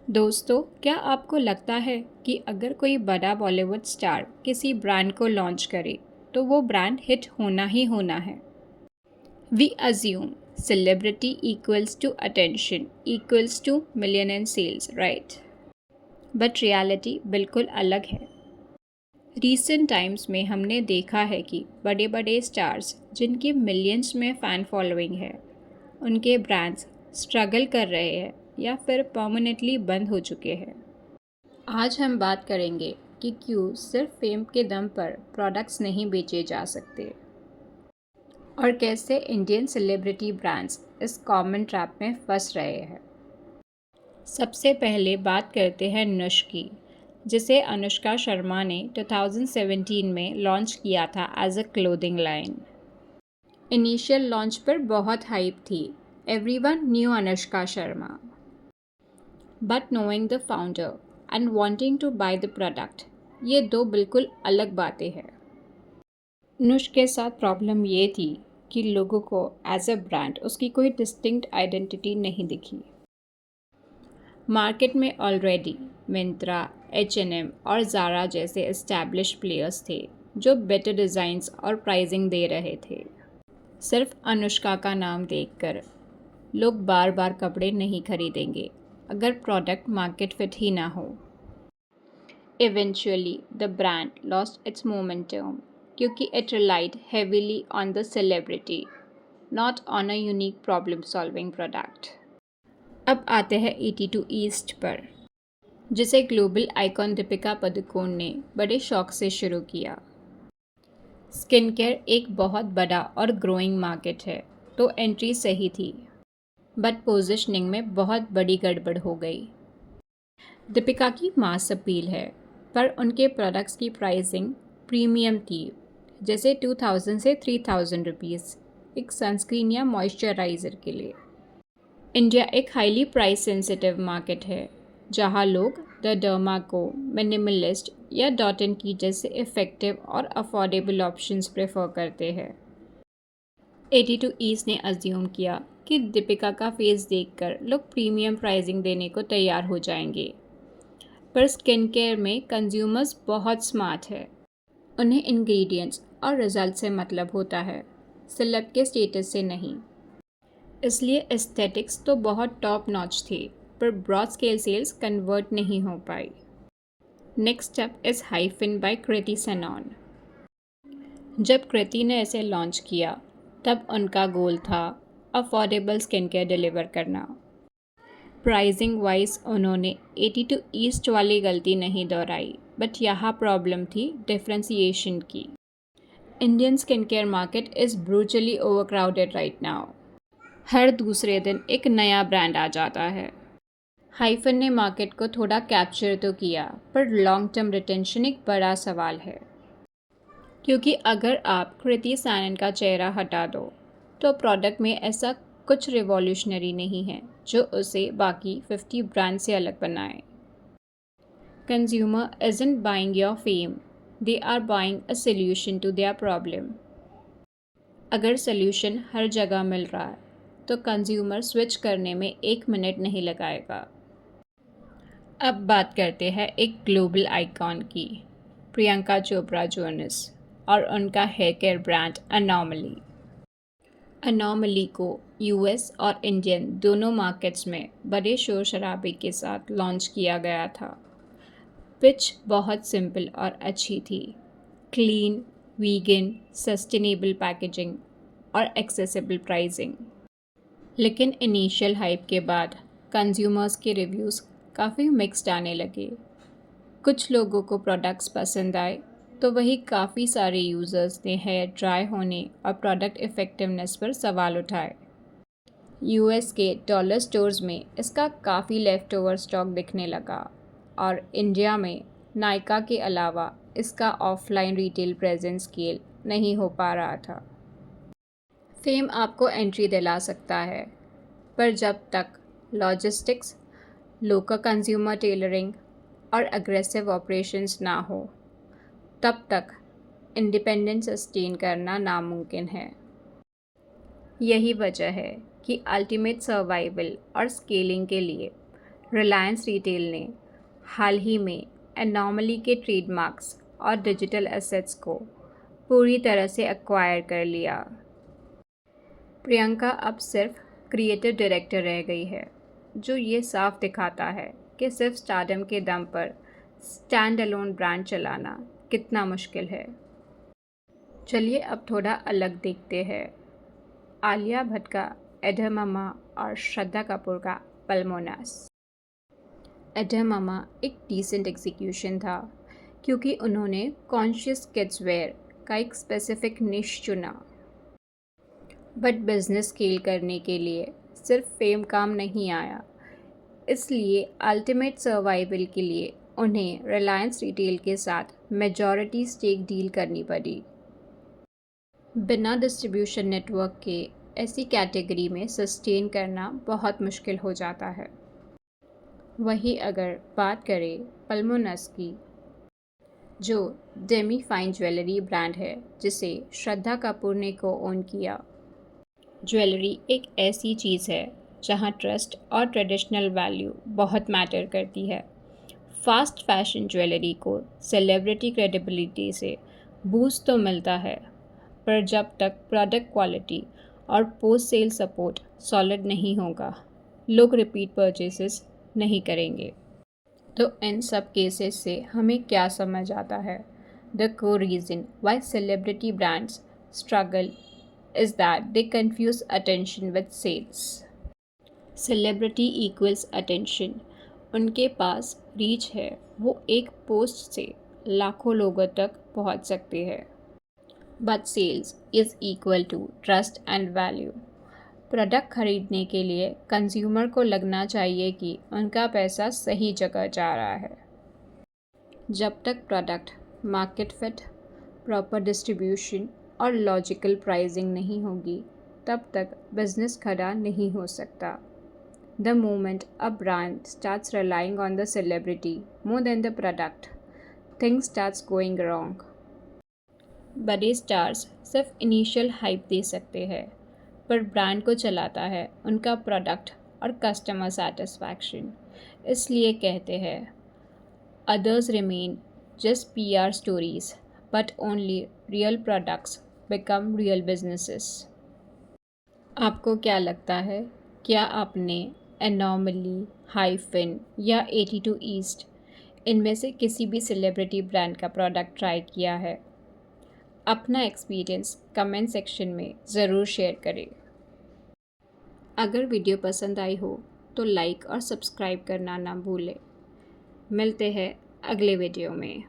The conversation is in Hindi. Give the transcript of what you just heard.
दोस्तों, क्या आपको लगता है कि अगर कोई बड़ा बॉलीवुड स्टार किसी ब्रांड को लॉन्च करे तो वो ब्रांड हिट होना ही होना है? We assume celebrity equals to attention equals to million in sales, right? But reality बिल्कुल अलग है। रीसेंट टाइम्स में हमने देखा है कि बड़े बड़े स्टार्स जिनकी मिलियंस में फ़ैन फॉलोइंग है, उनके ब्रांड्स स्ट्रगल कर रहे हैं या फिर परमानेंटली बंद हो चुके हैं। आज हम बात करेंगे कि क्यों सिर्फ फेम के दम पर प्रोडक्ट्स नहीं बेचे जा सकते और कैसे इंडियन सेलिब्रिटी ब्रांड्स इस कॉमन ट्रैप में फंस रहे हैं। सबसे पहले बात करते हैं नुश की, जिसे अनुष्का शर्मा ने 2017 में लॉन्च किया था as a clothing line. Initial launch पर बहुत हाइप थी। Everyone knew Anushka Sharma, but knowing the founder and wanting to buy the product, ये दो बिल्कुल अलग बातें हैं। नुश के साथ प्रॉब्लम ये थी कि लोगों को एज अ ब्रांड उसकी कोई डिस्टिंक्ट आइडेंटिटी नहीं दिखी। मार्केट में ऑलरेडी मिंत्रा, H&M और ज़ारा जैसे एस्टैब्लिश प्लेयर्स थे जो बेटर डिज़ाइंस और प्राइसिंग दे रहे थे। सिर्फ अनुष्का का नाम देखकर लोग बार बार कपड़े नहीं खरीदेंगे अगर प्रोडक्ट मार्केट फिट ही ना हो। Eventually, the brand lost its momentum क्योंकि it relied heavily on the celebrity, not on a unique problem-solving product. अब आते हैं 82 ईस्ट पर, जिसे ग्लोबल आइकॉन दीपिका पादुकोण ने बड़े शौक से शुरू किया। स्किन केयर एक बहुत बड़ा और ग्रोइंग मार्केट है, तो एंट्री सही थी, बट पोजीशनिंग में बहुत बड़ी गड़बड़ हो गई। दीपिका की मास अपील है, पर उनके प्रोडक्ट्स की प्राइसिंग प्रीमियम थी, जैसे 2000 से 3000 रुपीज़ एक सनस्क्रीन या मॉइस्चराइज़र के लिए। इंडिया एक हाईली प्राइस सेंसिटिव मार्केट है, जहां लोग द डर्मा को, मिनिमलिस्ट या डॉट एंड की जैसे इफ़ेक्टिव और अफोर्डेबल ऑप्शंस प्रेफर करते हैं। 82 ईस्ट ने अज्यूम किया कि दीपिका का फेस देखकर लोग प्रीमियम प्राइसिंग देने को तैयार हो जाएंगे, पर स्किन केयर में कंज्यूमर्स बहुत स्मार्ट है। उन्हें इंग्रेडिएंट्स और रिजल्ट से मतलब होता है, सेलेब के स्टेटस से नहीं। इसलिए एस्थेटिक्स तो बहुत टॉप नॉच थी, पर ब्रॉड स्केल सेल्स कन्वर्ट नहीं हो पाई। Next step is hyphen by Kriti Sanon. जब कृति ने इसे लॉन्च किया, तब उनका गोल था अफोर्डेबल स्किन केयर डिलीवर करना। प्राइसिंग वाइज उन्होंने 82 ईस्ट वाली गलती नहीं दोहराई, बट यहाँ प्रॉब्लम थी डिफ्रेंसिएशन की। Indian skin care market is brutally overcrowded right now. हर दूसरे दिन एक नया ब्रांड आ जाता है। हाइफन ने मार्केट को थोड़ा कैप्चर तो किया, पर लॉन्ग टर्म रिटेंशन एक बड़ा सवाल है, क्योंकि अगर आप कृति सैनन का चेहरा हटा दो तो प्रोडक्ट में ऐसा कुछ रिवॉल्यूशनरी नहीं है जो उसे बाकी 50 ब्रांड से अलग बनाए। Consumer isn't buying your fame, they are buying a solution to their problem. अगर सोल्यूशन हर जगह मिल रहा है तो कंज्यूमर स्विच करने में 1 मिनट नहीं लगाएगा। अब बात करते हैं एक ग्लोबल आइकॉन की, प्रियंका चोपड़ा जोनस और उनका hair care brand Anomaly. Anomaly को यूएस और इंडियन दोनों मार्केट्स में बड़े शोर शराबे के साथ लॉन्च किया गया था। पिच बहुत सिंपल और अच्छी थी, क्लीन, वीगन, सस्टेनेबल पैकेजिंग और एक्सेसिबल प्राइसिंग। लेकिन इनिशियल हाइप के बाद कंज्यूमर्स के रिव्यूज़ काफ़ी मिक्स्ड आने लगे। कुछ लोगों को प्रोडक्ट्स पसंद आए, तो वही काफ़ी सारे यूज़र्स ने हेयर ड्राई होने और प्रोडक्ट इफ़ेक्टिवनेस पर सवाल उठाए। यूएस के डॉलर स्टोर्स में इसका काफ़ी लेफ़्ट ओवर स्टॉक दिखने लगा और इंडिया में नायका के अलावा इसका ऑफलाइन रिटेल प्रेजेंस स्केल नहीं हो पा रहा था। फेम आपको एंट्री दिला सकता है, पर जब तक लॉजिस्टिक्स, लोकल कंज्यूमर टेलरिंग और अग्रेसिव ऑपरेशंस ना हो, तब तक इंडिपेंडेंस सस्टेन करना नामुमकिन है। यही वजह है कि अल्टीमेट सर्वाइवल और स्केलिंग के लिए रिलायंस रिटेल ने हाल ही में एनॉमली के ट्रेडमार्क्स और डिजिटल एसेट्स को पूरी तरह से एक्वायर कर लिया। प्रियंका अब सिर्फ क्रिएटिव डायरेक्टर रह गई है, जो ये साफ दिखाता है कि सिर्फ स्टारडम के दम पर स्टैंड अलोन ब्रांड चलाना कितना मुश्किल है। चलिए अब थोड़ा अलग देखते हैं। आलिया भट्ट का एडममा और श्रद्धा कपूर का पल्मोनस। एडममा एक डिसेंट एग्जीक्यूशन था, क्योंकि उन्होंने कॉन्शियस किड्स वेयर का एक स्पेसिफिक निश चुना। बट बिजनेस स्केल करने के लिए सिर्फ फेम काम नहीं आया, इसलिए अल्टीमेट सर्वाइवल के लिए उन्हें रिलायंस रिटेल के साथ मेजॉरिटी स्टेक डील करनी पड़ी। बिना डिस्ट्रीब्यूशन नेटवर्क के ऐसी कैटेगरी में सस्टेन करना बहुत मुश्किल हो जाता है। वहीं अगर बात करें पल्मोनस की, जो डेमी फाइन ज्वेलरी ब्रांड है जिसे श्रद्धा कपूर ने को ओन किया। ज्वेलरी एक ऐसी चीज़ है जहां ट्रस्ट और ट्रेडिशनल वैल्यू बहुत मैटर करती है। फास्ट फैशन ज्वेलरी को सेलिब्रिटी क्रेडिबिलिटी से बूस्ट तो मिलता है, पर जब तक प्रोडक्ट क्वालिटी और पोस्ट सेल सपोर्ट सॉलिड नहीं होगा, लोग रिपीट परचेसेस नहीं करेंगे। तो इन सब केसेस से हमें क्या समझ आता है? The core reason why celebrity brands struggle is that they confuse attention with sales. Celebrity equals attention. उनके पास रीच है, वो एक पोस्ट से लाखों लोगों तक पहुंच सकते हैं। But sales is equal to trust and value. Product खरीदने के लिए कंज्यूमर को लगना चाहिए कि उनका पैसा सही जगह जा रहा है। जब तक product market fit, proper distribution और लॉजिकल प्राइसिंग नहीं होगी, तब तक बिजनेस खड़ा नहीं हो सकता। The moment a brand starts relying on the celebrity more than the product, things starts going wrong. बड़े स्टार्स सिर्फ इनिशियल हाइप दे सकते हैं, पर ब्रांड को चलाता है उनका प्रोडक्ट और कस्टमर सेटिस्फैक्शन। इसलिए कहते हैं, others remain just PR stories, but only real products become real businesses. आपको क्या लगता है? क्या आपने एनॉमली, हाइफिन या 82 ईस्ट इनमें से किसी भी सेलिब्रिटी ब्रांड का प्रोडक्ट ट्राई किया है? अपना एक्सपीरियंस कमेंट सेक्शन में ज़रूर शेयर करें। अगर वीडियो पसंद आई हो तो लाइक और सब्सक्राइब करना ना भूलें। मिलते हैं अगले वीडियो में।